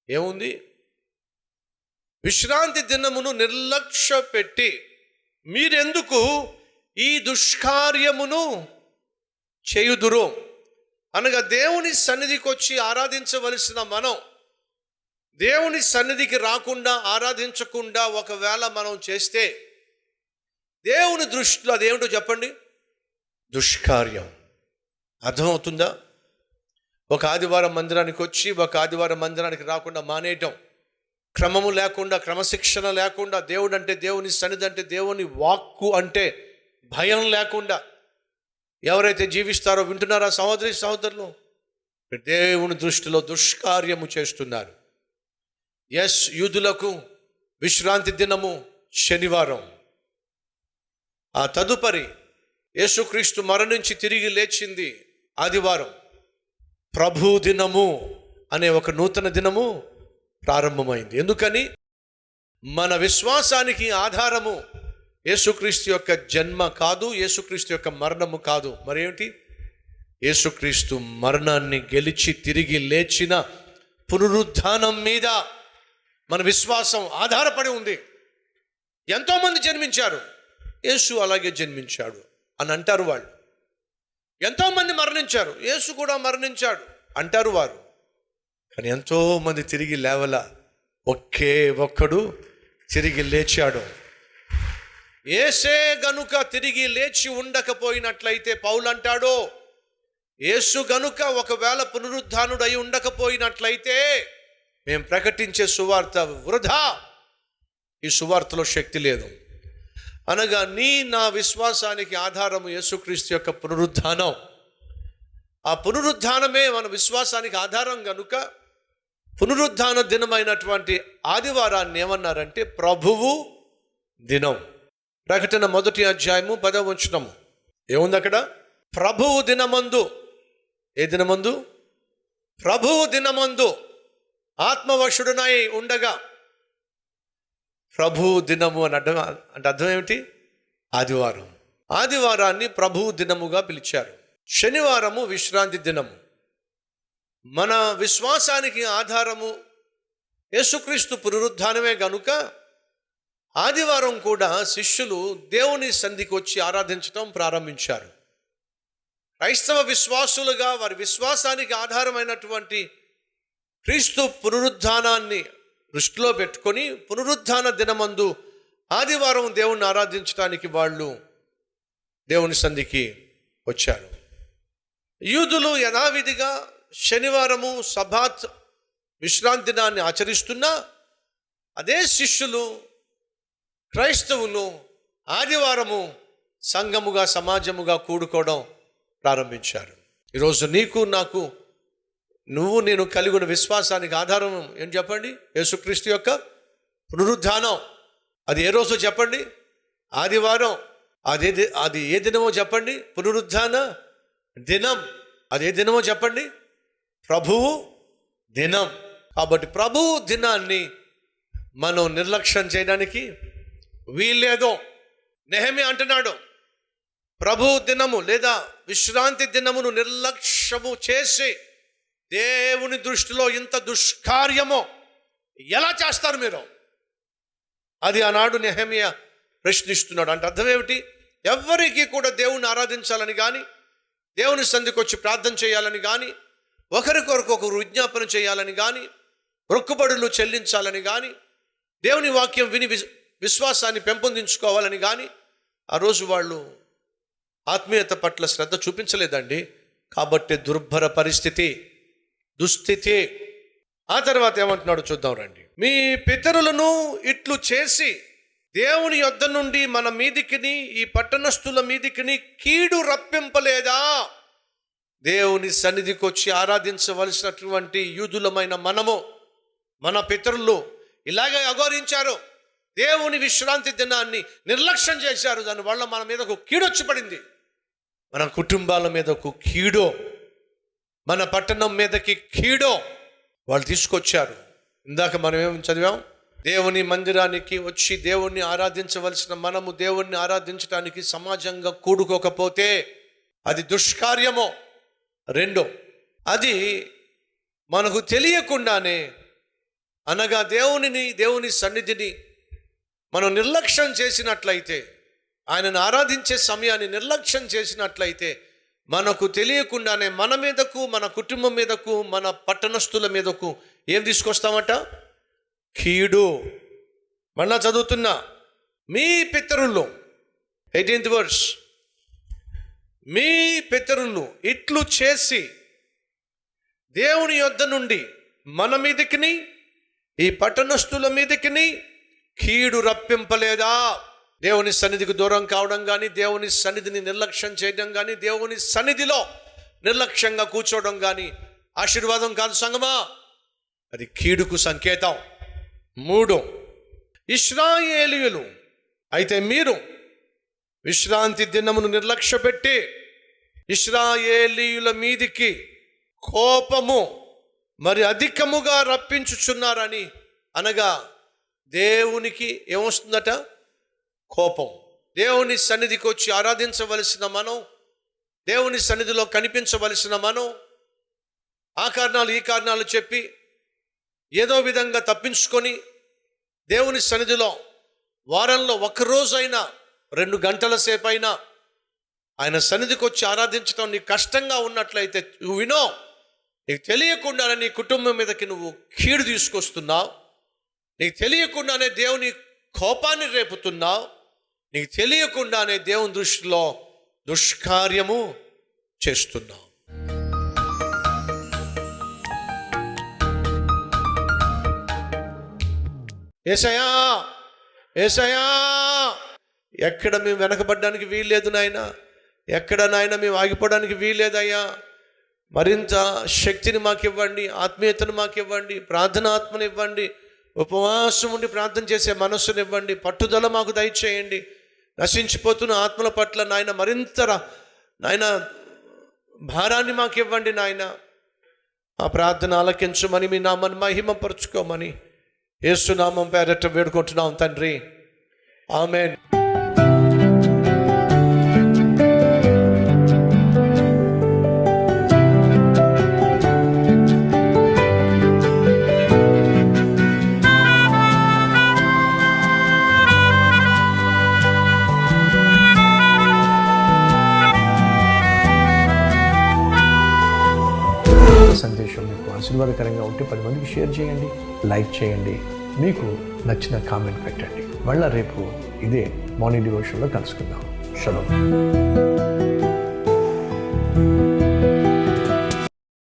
ఏముంది? విశ్రాంతి దినమును నిర్లక్ష్య పెట్టి మీరెందుకు ఈ దుష్కార్యమును చేయుదురు? అనగా దేవుని సన్నిధికి వచ్చి ఆరాధించవలసిన మనం దేవుని సన్నిధికి రాకుండా ఆరాధించకుండా ఒకవేళ మనం చేస్తే దేవుని దృష్టిలో అదేమిటో చెప్పండి? దుష్కార్యం. అర్థమవుతుందా? ఒక ఆదివారం మందిరానికి వచ్చి ఒక ఆదివారం మందిరానికి రాకుండా మానేయటం, క్రమము లేకుండా, క్రమశిక్షణ లేకుండా, దేవుడు అంటే దేవుని సన్నిధి అంటే దేవుని వాక్కు అంటే భయం లేకుండా ఎవరైతే జీవిస్తారో వింటున్నారా సహోదరి సహోదరులు? దేవుని దృష్టిలో దుష్కార్యము చేస్తున్నారు. యూదులకు విశ్రాంతి దినము శనివారం. ఆ తదుపరి యేసుక్రీస్తు మరణించి తిరిగి లేచింది ఆదివారం. ప్రభు దినము అనే ఒక నూతన దినము ప్రారంభమైంది. ఎందుకని? మన విశ్వాసానికి ఆధారము యేసుక్రీస్తు యొక్క జన్మ కాదు, యేసుక్రీస్తు యొక్క మరణము కాదు. మరేమిటి? యేసుక్రీస్తు మరణాన్ని గెలిచి తిరిగి లేచిన పునరుద్ధానం మీద మన విశ్వాసం ఆధారపడి ఉంది. ఎంతోమంది జన్మించారు, యేసు అలాగే జన్మించాడు అని అంటారు వాళ్ళు. ఎంతోమంది మరణించారు, యేసు కూడా మరణించాడు అంటారు వారు. కానీ ఎంతోమంది తిరిగి లేవల, ఒకే ఒక్కడు తిరిగి లేచాడు. యేసే గనుక తిరిగి లేచి ఉండకపోయినట్లయితే పౌలు అంటాడు, యేసు గనుక ఒకవేళ పునరుద్ధానుడై ఉండకపోయినట్లయితే మేము ప్రకటించే సువార్త వృధా, ఈ సువార్తలో శక్తి లేదు. అనగా నా విశ్వాసానికి ఆధారము యేసుక్రీస్తు యొక్క పునరుద్ధానం. ఆ పునరుద్ధానమే మన విశ్వాసానికి ఆధారం కనుక పునరుద్ధాన దినమైనటువంటి ఆదివారాన్ని ఏమన్నారంటే ప్రభువు దినం. ప్రకటన 1వ అధ్యాయము 10వ వచనము ఏముంది అక్కడ? ప్రభువు దినమందు. ఏ దినమందు? ప్రభువు దినమందు ఆత్మవశుడునై ఉండగా. ప్రభు దినము అని అర్థం ఏమిటి? ఆదివారం. ఆదివారాన్ని ప్రభువు దినముగా పిలిచారు. శనివారము విశ్రాంతి దినము. మన విశ్వాసానికి ఆధారము యేసుక్రీస్తు పునరుద్ధానమే గనుక ఆదివారం కూడా శిష్యులు దేవుని సన్నిధికి వచ్చి ఆరాధించడం ప్రారంభించారు. క్రైస్తవ విశ్వాసులుగా వారి విశ్వాసానికి ఆధారమైనటువంటి క్రీస్తు పునరుద్ధానాన్ని దృష్టిలో పెట్టుకొని పునరుద్ధాన దినమందు ఆదివారం దేవుణ్ణి ఆరాధించడానికి వాళ్ళు దేవుని సన్నిధికి వచ్చారు. యూదులు యథావిధిగా శనివారము సబాత్ విశ్రాంతి దినాన్ని ఆచరిస్తున్నా అదే శిష్యులు క్రైస్తవులు ఆదివారము సంఘముగా సమాజముగా కూడుకోవడం ప్రారంభించారు. ఈరోజు నీకు నాకు నేను కలిగి ఉన్న విశ్వాసానికి ఆధారం ఏం చెప్పండి? యేసుక్రీస్తు యొక్క పునరుద్ధానం. అది ఏ రోజు చెప్పండి? ఆదివారం. అది ఏ దినమో చెప్పండి? పునరుద్ధాన దినం. అదే దినమో చెప్పండి? ప్రభువు దినం. కాబట్టి ప్రభువు దినాన్ని మనం నిర్లక్ష్యం చేయడానికి వీల్లేదు. నెహెమ్యా అంటున్నాడు, ప్రభు దినము లేదా విశ్రాంతి దినమును నిర్లక్ష్యము చేసి దేవుని దృష్టిలో ఇంత దుష్కార్యమో ఎలా చేస్తారు మీరు? అది ఆనాడు నెహెమ్యా ప్రశ్నిస్తున్నాడు. అంటే అర్థం ఏమిటి? ఎవరికి కూడా దేవుని ఆరాధించాలని కానీ, దేవుని సన్నిధికి వచ్చి ప్రార్థన చేయాలని కానీ, ఒకరికొరకు ఒకరు విజ్ఞాపన చేయాలని కానీ, మొక్కుబడులు చెల్లించాలని కానీ, దేవుని వాక్యం విని విశ్వాసాన్ని పెంపొందించుకోవాలని కానీ ఆ రోజు వాళ్ళు ఆత్మీయత పట్ల శ్రద్ధ చూపించలేదండి. కాబట్టి దుర్భర పరిస్థితి, దుస్థితి. ఆ తర్వాత ఏమంటున్నాడు చూద్దాం రండి. మీ పితరులను ఇట్లు చేసి దేవుని యొద్ద నుండి మన మీదికిని ఈ పట్టణస్థుల మీదికిని కీడు రప్పింపలేదా? దేవుని సన్నిధికి వచ్చి ఆరాధించవలసినటువంటి యూదులమైన మనము, మన పితరులు ఇలాగే అఘోరించారు. దేవుని విశ్రాంతి దినాన్ని నిర్లక్ష్యం చేశారు. దానివల్ల మన మీదకు కీడొచ్చి పడింది. మన కుటుంబాల మీదకు కీడో, మన పట్టణం మీదకి కీడో వాళ్ళు తీసుకొచ్చారు. ఇందాక మనం ఏం చదివాం? దేవుని మందిరానికి వచ్చి దేవుణ్ణి ఆరాధించవలసిన మనము దేవుణ్ణి ఆరాధించడానికి సమాజంగా కూడుకోకపోతే అది దుష్కార్యమో. రెండో, అది మనకు తెలియకుండానే అనగా దేవుని సన్నిధిని మనం నిర్లక్ష్యం చేసినట్లయితే, ఆయనను ఆరాధించే సమయాన్ని నిర్లక్ష్యం చేసినట్లయితే, మనకు తెలియకుండానే మన మీదకు, మన కుటుంబం మీదకు, మన పట్టణస్థుల మీదకు ఏం తీసుకొస్తామట? కీడు. మళ్ళా చదువుతున్నా, మీ పితరులు 18th verse, మీ పితరులు ఇట్లు చేసి దేవుని యొద్ద నుండి మన మీదకిని ఈ పట్టణస్థుల మీదకిని కీడు రప్పింపలేదా? దేవుని సన్నిధికి దూరం కావడం కానీ, దేవుని సన్నిధిని నిర్లక్ష్యం చేయడం కానీ, దేవుని సన్నిధిలో నిర్లక్ష్యంగా కూర్చోవడం కానీ ఆశీర్వాదం కాదు సంగమా, అది కీడుకు సంకేతం. 3, ఇశ్రాయేలీయులు అయితే మీరు విశ్రాంతి దినమును నిర్లక్ష్యపెట్టి ఇశ్రాయేలీయుల మీదికి కోపము మరి అధికముగా రప్పించుచున్నారని, అనగా దేవునికి ఏమొస్తుందట? కోపం. దేవుని సన్నిధికి వచ్చి ఆరాధించవలసిన మనం, దేవుని సన్నిధిలో కనిపించవలసిన మనం ఆ కారణాలు ఈ కారణాలు చెప్పి ఏదో విధంగా తప్పించుకొని దేవుని సన్నిధిలో వారంలో ఒక్కరోజైనా 2 గంటల సేపు అయినా ఆయన సన్నిధికి వచ్చి ఆరాధించడం నీకు కష్టంగా ఉన్నట్లయితే, నువ్వు వినో, నీకు తెలియకుండానే నీ కుటుంబం మీదకి నువ్వు కీడు తీసుకొస్తున్నావు, నీకు తెలియకుండానే దేవుని కోపాన్ని రేపుతున్నావు, నీకు తెలియకుండానే దేవుని దృష్టిలో దుష్కార్యము చేస్తున్నావు. యేసయ్యా, యేసయ్యా, ఎక్కడ మేము వెనకబడ్డానికి వీల్లేదు నాయన, ఎక్కడ నాయన మేము ఆగిపోవడానికి వీల్లేదయ్యా. మరింత శక్తిని మాకు ఇవ్వండి, ఆత్మీయతను మాకు ఇవ్వండి, ప్రార్థన ఆత్మను ఇవ్వండి, ఉపవాసం ఉండి ప్రార్థన చేసే మనస్సును ఇవ్వండి, పట్టుదల మాకు దయచేయండి. నశించిపోతున్న ఆత్మల పట్ల నాయన మరింత నాయన భారాన్ని మాకు ఇవ్వండి నాయన. ఆ ప్రార్థన ఆలకించమని, మీ నామాన్ని మహిమపరచుకోమని యేసు నామం పేరట వేడుకుంటున్నాం తండ్రి, ఆమేన్. సందేశం మీకు ఆశీర్వాదకరంగా ఉంటే 10 మందికి షేర్ చేయండి, లైక్ చేయండి, మీకు నచ్చిన కామెంట్ పెట్టండి. మళ్ళీ రేపు ఇదే మార్నింగ్ డివోషన్లో కలుసుకుందాం. షలోమ్.